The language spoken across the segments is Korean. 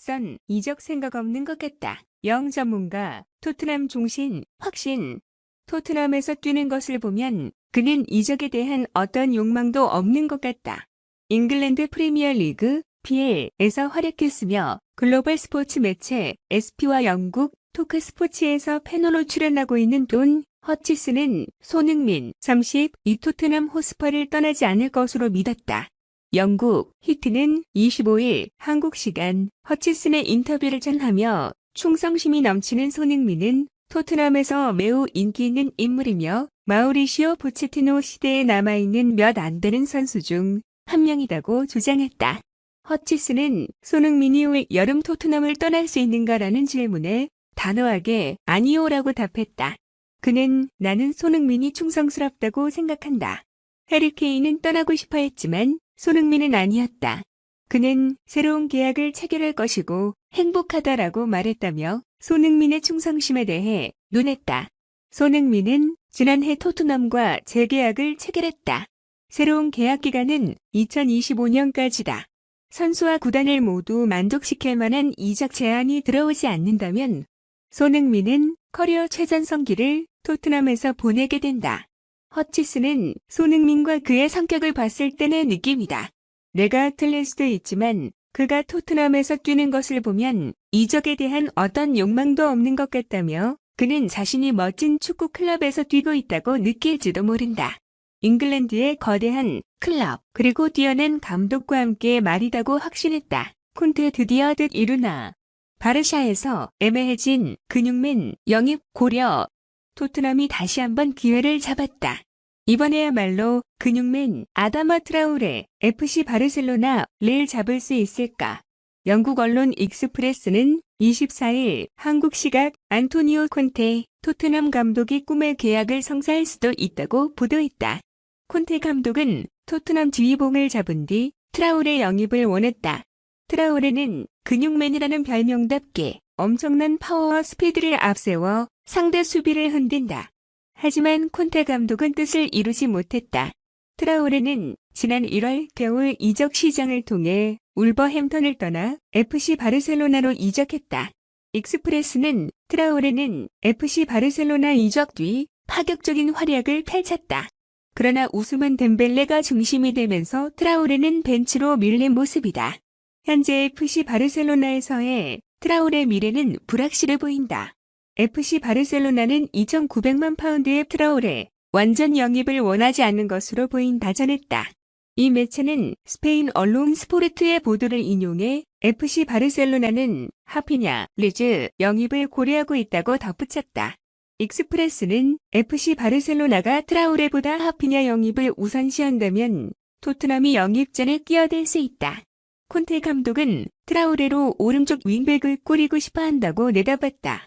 선 이적 생각 없는 것 같다. 영 전문가, 토트넘 종신, 확신. 토트넘에서 뛰는 것을 보면 그는 이적에 대한 어떤 욕망도 없는 것 같다. 잉글랜드 프리미어리그 PL에서 활약했으며 글로벌 스포츠 매체 SP와 영국 토크 스포츠에서 패널로 출연하고 있는 돈 허치스는 손흥민 32 토트넘 호스퍼를 떠나지 않을 것으로 믿었다. 영국 히트는 25일 한국 시간 허치슨의 인터뷰를 전하며 충성심이 넘치는 손흥민은 토트넘에서 매우 인기 있는 인물이며 마우리시오 포체티노 시대에 남아있는 몇 안 되는 선수 중 한 명이라고 주장했다. 허치슨은 손흥민이 올 여름 토트넘을 떠날 수 있는가라는 질문에 단호하게 아니오라고 답했다. 그는 나는 손흥민이 충성스럽다고 생각한다. 해리 케인은 떠나고 싶어 했지만 손흥민은 아니었다. 그는 새로운 계약을 체결할 것이고 행복하다라고 말했다며 손흥민의 충성심에 대해 논했다. 손흥민은 지난해 토트넘과 재계약을 체결했다. 새로운 계약 기간은 2025년까지다. 선수와 구단을 모두 만족시킬 만한 이적 제안이 들어오지 않는다면 손흥민은 커리어 최전성기를 토트넘에서 보내게 된다. 허치스는 손흥민과 그의 성격을 봤을 때의 느낌이다. 내가 틀릴 수도 있지만 그가 토트넘에서 뛰는 것을 보면 이적에 대한 어떤 욕망도 없는 것 같다며 그는 자신이 멋진 축구 클럽에서 뛰고 있다고 느낄지도 모른다. 잉글랜드의 거대한 클럽 그리고 뛰어난 감독과 함께 말이다고 확신했다. 콘테 드디어 뜻 이루나. 바르샤에서 애매해진 근육맨 영입 고려. 토트넘이 다시 한번 기회를 잡았다. 이번에야말로 근육맨 아다마 트라우레 FC 바르셀로나를 잡을 수 있을까? 영국 언론 익스프레스는 24일 한국 시각 안토니오 콘테 토트넘 감독이 꿈의 계약을 성사할 수도 있다고 보도했다. 콘테 감독은 토트넘 지휘봉을 잡은 뒤 트라우레 영입을 원했다. 트라우레는 근육맨이라는 별명답게 엄청난 파워와 스피드를 앞세워 상대 수비를 흔든다. 하지만 콘테 감독은 뜻을 이루지 못했다. 트라우레는 지난 1월 겨울 이적 시장을 통해 울버햄턴을 떠나 FC 바르셀로나로 이적했다. 익스프레스는 트라우레는 FC 바르셀로나 이적 뒤 파격적인 활약을 펼쳤다. 그러나 우스만 덴벨레가 중심이 되면서 트라우레는 벤치로 밀린 모습이다. 현재 FC 바르셀로나에서의 트라우레 미래는 불확실해 보인다. FC 바르셀로나는 2,900만 파운드의 트라우레 완전 영입을 원하지 않는 것으로 보인다 전했다. 이 매체는 스페인 언론 스포르트의 보도를 인용해 FC 바르셀로나는 하피냐, 리즈 영입을 고려하고 있다고 덧붙였다. 익스프레스는 FC 바르셀로나가 트라우레보다 하피냐 영입을 우선시한다면 토트넘이 영입전에 끼어들 수 있다. 콘테 감독은 트라우레로 오른쪽 윙백을 꾸리고 싶어 한다고 내다봤다.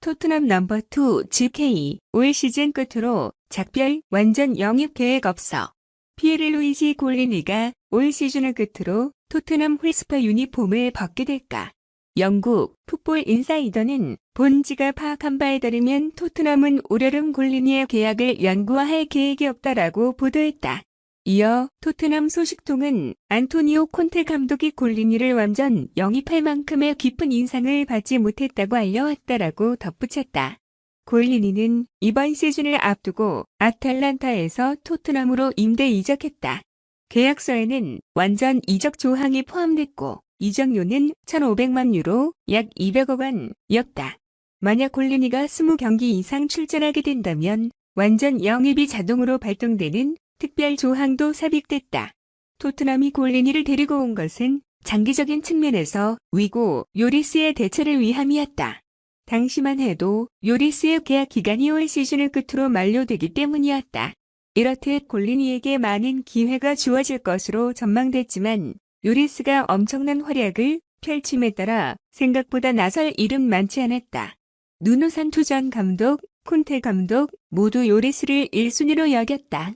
토트넘 넘버 2 GK 올 시즌 끝으로 작별 완전 영입 계획 없어. 피에르루이지 골리니가 올 시즌을 끝으로 토트넘 홀스퍼 유니폼을 벗게 될까? 영국 풋볼 인사이더는 본지가 파악한 바에 따르면 토트넘은 올여름 골리니의 계약을 연구할 계획이 없다라고 보도했다. 이어 토트넘 소식통은 안토니오 콘테 감독이 골리니를 완전 영입할 만큼의 깊은 인상을 받지 못했다고 알려왔다라고 덧붙였다. 골리니는 이번 시즌을 앞두고 아탈란타에서 토트넘으로 임대 이적했다. 계약서에는 완전 이적 조항이 포함됐고 이적료는 1,500만 유로, 약 200억 원이었다. 만약 골리니가 20경기 이상 출전하게 된다면 완전 영입이 자동으로 발동되는 특별 조항도 삽입됐다. 토트넘이 골리니를 데리고 온 것은 장기적인 측면에서 위고 요리스의 대체를 위함이었다. 당시만 해도 요리스의 계약 기간이 올 시즌을 끝으로 만료되기 때문이었다. 이렇듯 골리니에게 많은 기회가 주어질 것으로 전망됐지만 요리스가 엄청난 활약을 펼침에 따라 생각보다 나설 일은 많지 않았다. 누누 산투 전 감독, 콘테 감독 모두 요리스를 1순위로 여겼다.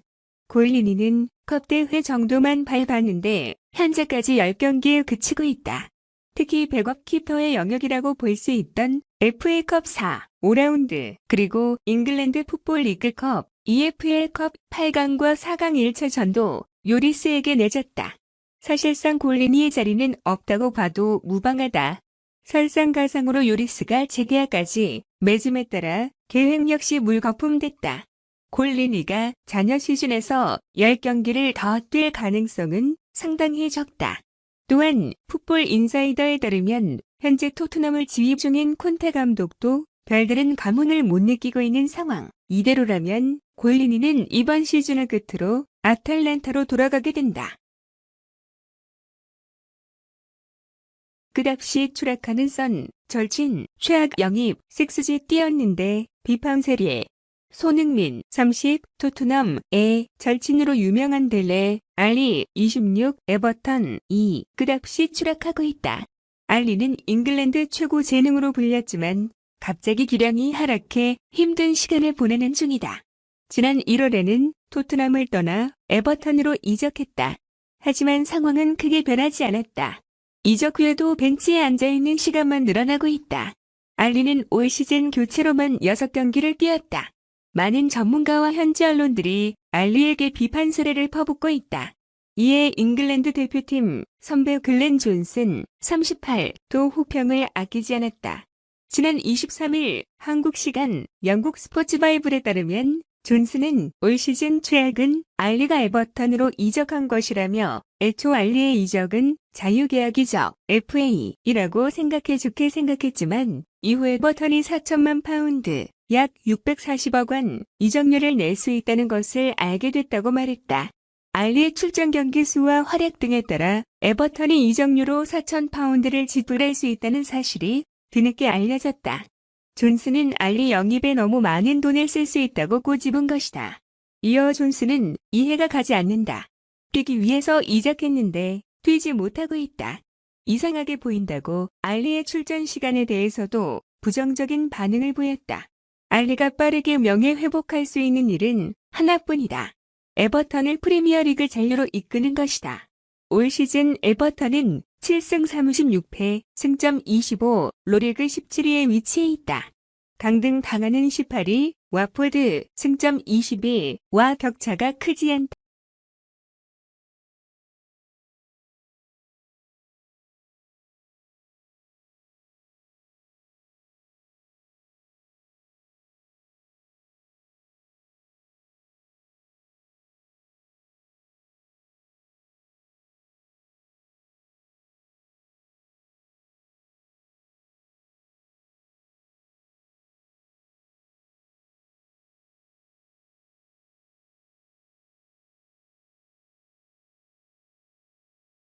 골리니는 컵대회 정도만 밟았는데 현재까지 10경기에 그치고 있다. 특히 백업 키퍼의 영역이라고 볼 수 있던 FA컵 4, 5라운드, 그리고 잉글랜드 풋볼 리그컵, EFL컵 8강과 4강 1차전도 요리스에게 내줬다. 사실상 골리니의 자리는 없다고 봐도 무방하다. 설상가상으로 요리스가 재계약까지 매짐에 따라 계획 역시 물거품됐다. 골리니가 잔여 시즌에서 10경기를 더 뛸 가능성은 상당히 적다. 또한 풋볼 인사이더에 따르면 현재 토트넘을 지휘 중인 콘테 감독도 별다른 감흥을 못 느끼고 있는 상황. 이대로라면 골리니는 이번 시즌을 끝으로 아탈란타로 돌아가게 된다. 끝없이 추락하는 선, 절친, 최악 영입, 6G 뛰었는데 비판 세리에 손흥민 30, 토트넘의 절친으로 유명한 델레, 알리 26, 에버턴 2, 끝없이 추락하고 있다. 알리는 잉글랜드 최고 재능으로 불렸지만 갑자기 기량이 하락해 힘든 시간을 보내는 중이다. 지난 1월에는 토트넘을 떠나 에버턴으로 이적했다. 하지만 상황은 크게 변하지 않았다. 이적 후에도 벤치에 앉아있는 시간만 늘어나고 있다. 알리는 올 시즌 교체로만 6경기를 뛰었다. 많은 전문가와 현지 언론들이 알리에게 비판 세례를 퍼붓고 있다. 이에 잉글랜드 대표팀 선배 글렌 존슨 38도 호평을 아끼지 않았다. 지난 23일 한국 시간 영국 스포츠바이블에 따르면 존슨은 올 시즌 최악은 알리가 에버턴으로 이적한 것이라며 애초 알리의 이적은 자유계약이죠. FA이라고 생각해 좋게 생각했지만 이후 에버턴이 4천만 파운드 약 640억 원 이적료를 낼 수 있다는 것을 알게 됐다고 말했다. 알리의 출전 경기 수와 활약 등에 따라 에버턴이 이적료로 4천 파운드를 지불할 수 있다는 사실이 뒤늦게 알려졌다. 존슨은 알리 영입에 너무 많은 돈을 쓸 수 있다고 꼬집은 것이다. 이어 존슨은 이해가 가지 않는다. 뛰기 위해서 이적했는데 뛰지 못하고 있다. 이상하게 보인다고 알리의 출전 시간에 대해서도 부정적인 반응을 보였다. 알리가 빠르게 명예 회복할 수 있는 일은 하나뿐이다. 에버턴을 프리미어리그 잔류로 이끄는 것이다. 올 시즌 에버턴은 7승 36패, 승점 25, 로리그 17위에 위치해 있다. 강등 당하는 18위, 와포드, 승점 22와 격차가 크지 않다.